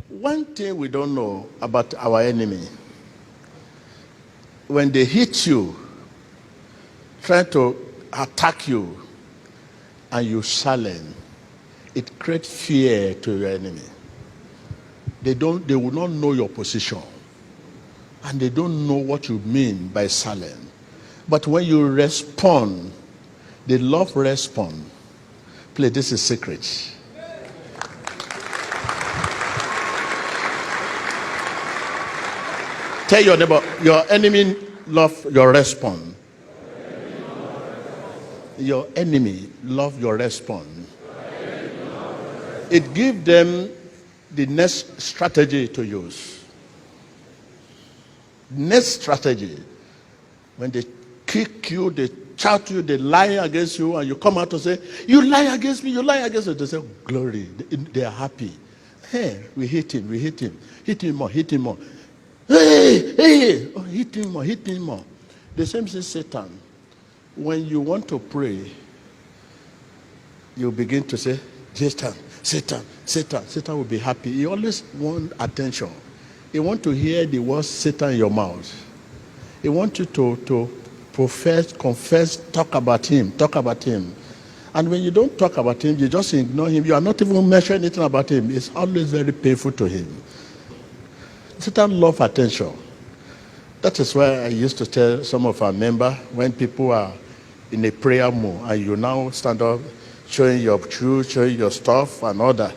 One thing we don't know about our enemy, when they hit you, try to attack you, and you silent, it creates fear to your enemy. They will not know your position, and they don't know what you mean by silent. But when you respond, they love respond. Play, this is secret. Tell your neighbor, your enemy love your response. Your enemy love your response. It gives them the next strategy to use. Next strategy, when they kick you, they shout to you, they lie against you, and you come out to say, you lie against me, you lie against me. They say, glory. They are happy. Hey, we hit him. Hit him more, hit him more. Hey, oh, hit him more. The same thing Satan. When you want to pray, you begin to say, Satan will be happy. He always wants attention. He wants to hear the word Satan in your mouth. He wants you to profess, confess, talk about him. And when you don't talk about him, you just ignore him. You are not even mentioning anything about him. It's always very painful to him. Satan loves attention. That is why I used to tell some of our members, when people are in a prayer mood and you now stand up showing your truth, showing your stuff and all that,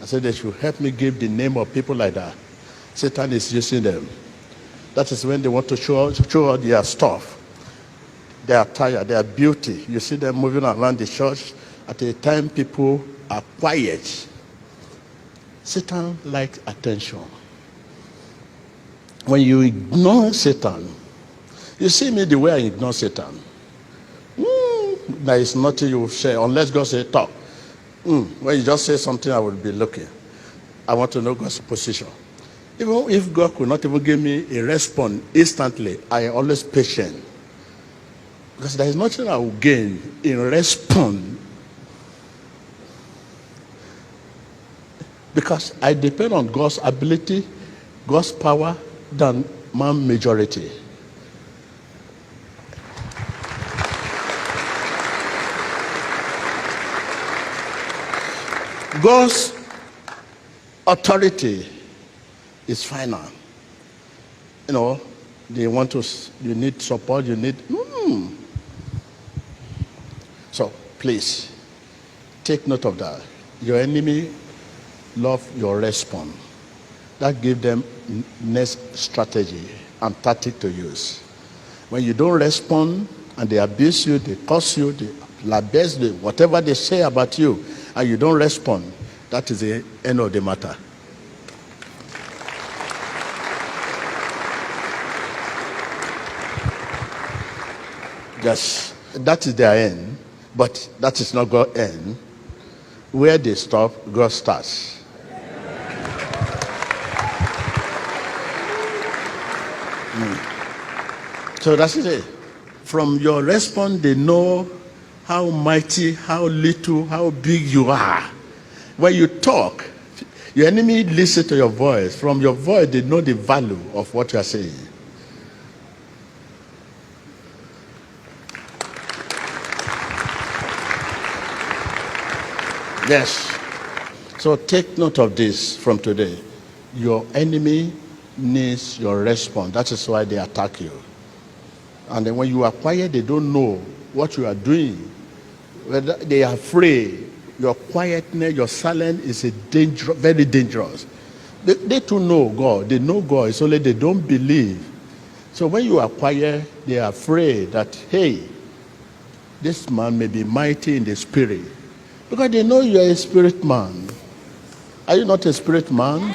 I said they should help me give the name of people like that. Satan is using them. That is when they want to show all their stuff, their attire, their beauty. You see them moving around the church at a time people are quiet. Satan likes attention. When you ignore Satan, you see me the way I ignore Satan. There is nothing you will say unless God say talk. When you just say something, I will be looking. I want to know God's position. Even if God could not even give me a response instantly, I am always patient. Because there is nothing I will gain in response. Because I depend on God's ability, God's power, than man majority. God's authority is final. You know, you need support, you need. So please take note of that. Your enemy love your response. That gives them next strategy and tactic to use. When you don't respond and they abuse you, they curse you, they label you, whatever they say about you, and you don't respond, that is the end of the matter. Yes, that is their end, but that is not God's end. Where they stop, God starts. So that's it. From your response, they know how mighty, how little, how big you are. When you talk, your enemy listens to your voice. From your voice, they know the value of what you are saying. Yes. So take note of this from today. Your enemy needs your response. That is why they attack you. And then when you are quiet, they don't know what you are doing. Whether they are afraid. Your quietness, your silence is very dangerous. They too know God. They know God. It's only they don't believe. So when you are quiet, they are afraid that, hey, this man may be mighty in the spirit. Because they know you are a spirit man. Are you not a spirit man?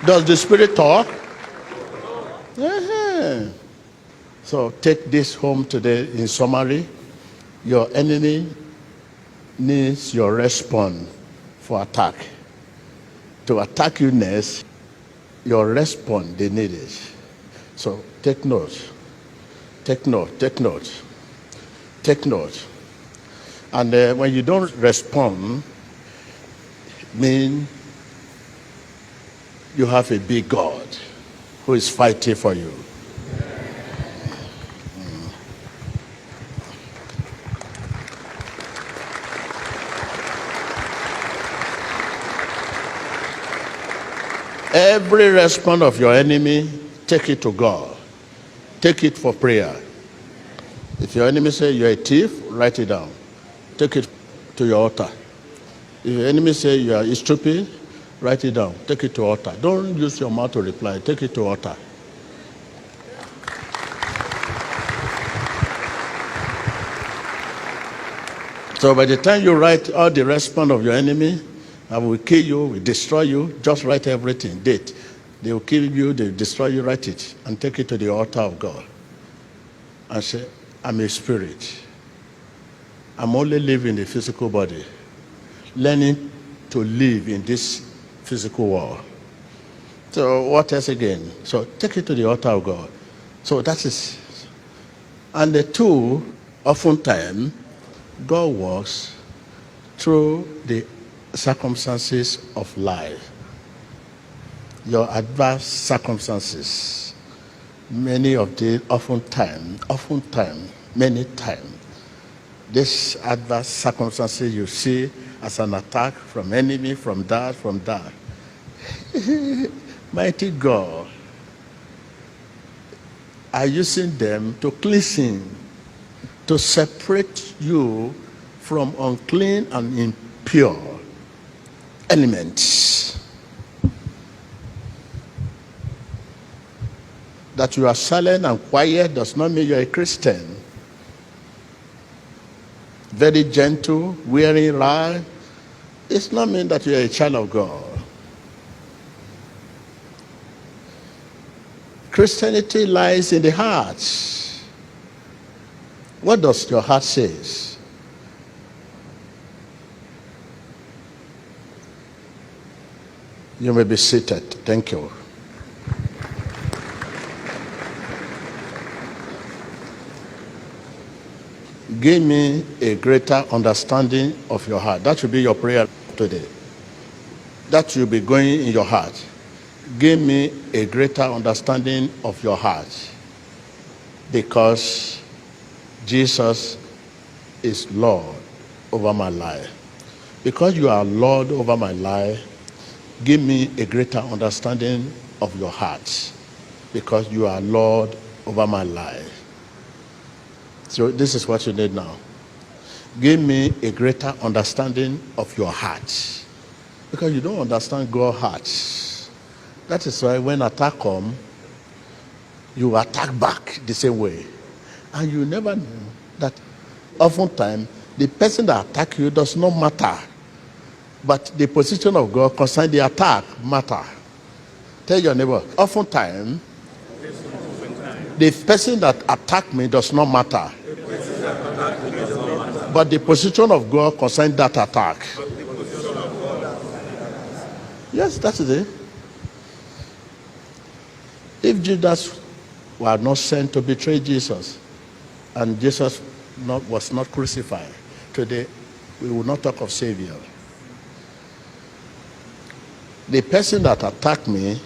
Does the spirit talk? Uh-huh. So take this home today in summary. Your enemy needs your response for attack. To attack you next, your response, they need it. So take note. Take note. Take note. Take note. And when you don't respond, mean you have a big God who is fighting for you. Every response of your enemy, take it to God. Take it for prayer. If your enemy say you're a thief, write it down. Take it to your altar. If your enemy say you are stupid, write it down. Take it to altar. Don't use your mouth to reply. Take it to altar. So by the time you write all the response of your enemy, I will kill you, will destroy you, just write everything, date. They will kill you, they will destroy you, write it, and take it to the altar of God. And say, I'm a spirit. I'm only living in the physical body, learning to live in this physical world. So what else again? So take it to the altar of God. So that is, and the two, oftentimes, God works through the circumstances of life. Your adverse circumstances, many of the oftentimes, many times, these adverse circumstances you see as an attack from enemy, from that. Mighty God are using them to cleansing, to separate you from unclean and impure elements. That you are silent and quiet does not mean you're a Christian. Very gentle, wearing rag, it's not mean that you're a child of God. Christianity lies in the heart. What does your heart say? You may be seated. Thank you. Give me a greater understanding of your heart. That should be your prayer today. That should be going in your heart. Give me a greater understanding of your heart. Because Jesus is Lord over my life. Because you are Lord over my life, give me a greater understanding of your heart. Because you are Lord over my life. So this is what you need now. Give me a greater understanding of your heart. Because you don't understand God's heart. That is why when attack comes, you attack back the same way. And you never know that oftentimes the person that attacks you does not matter. But the position of God concerning the attack matter. Tell your neighbor, oftentimes the person that attacked me does not matter. But the position of God concerning that attack. Yes, that is it. If Judas were not sent to betray Jesus, and Jesus was not crucified, today we will not talk of Savior. The person that attacked me,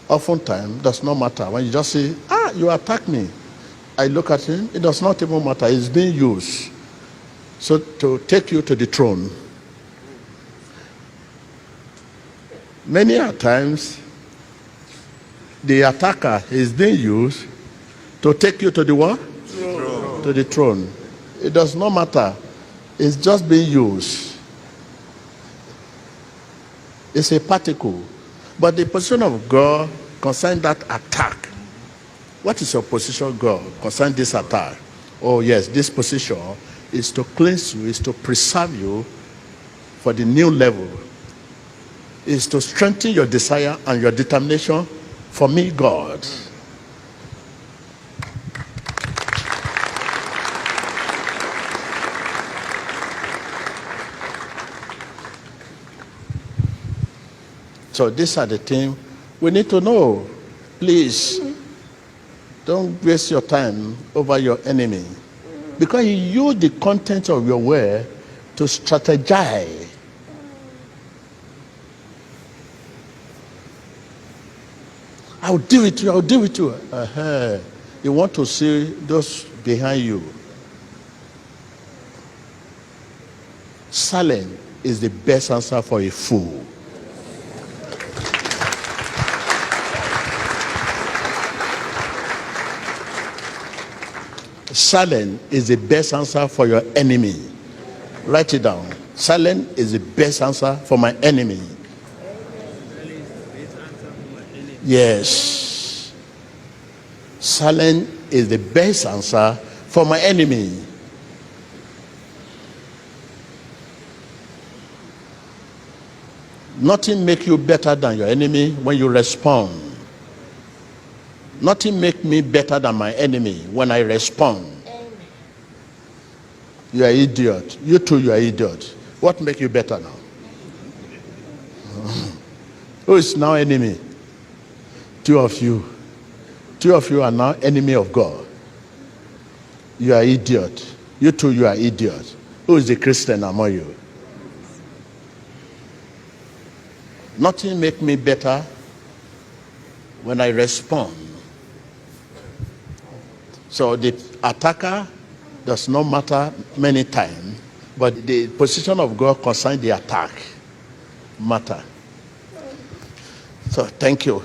oftentimes, does not matter. When you just say, you attacked me, I look at him, it does not even matter. It's being used so to take you to the throne. Many a times, the attacker is being used to take you to the what? Throne. To the throne. It does not matter. It's just being used. It's a particle. But the position of God concerning that attack. What is your position, God, concerning this attack? Oh yes, this position is to cleanse you, is to preserve you for the new level. Is to strengthen your desire and your determination for me, God. So these are the things we need to know. Please, don't waste your time over your enemy. Because he used the content of your word to strategize I'll deal with you. I'll deal with you. You want to see those behind you. Silence is the best answer for a fool. Silence is the best answer for your enemy. Write it down. Silence is the best answer for my enemy. Yes. Silence is the best answer for my enemy. Nothing makes you better than your enemy when you respond. Nothing makes me better than my enemy when I respond. You are idiot. You too, you are idiot. What makes you better now? Who is now enemy? Two of you. Two of you are now enemy of God. You are idiot. You too, you are idiot. Who is the Christian among you? Nothing makes me better when I respond. So the attacker does not matter many times, but the position of God concerning the attack matter. So thank you.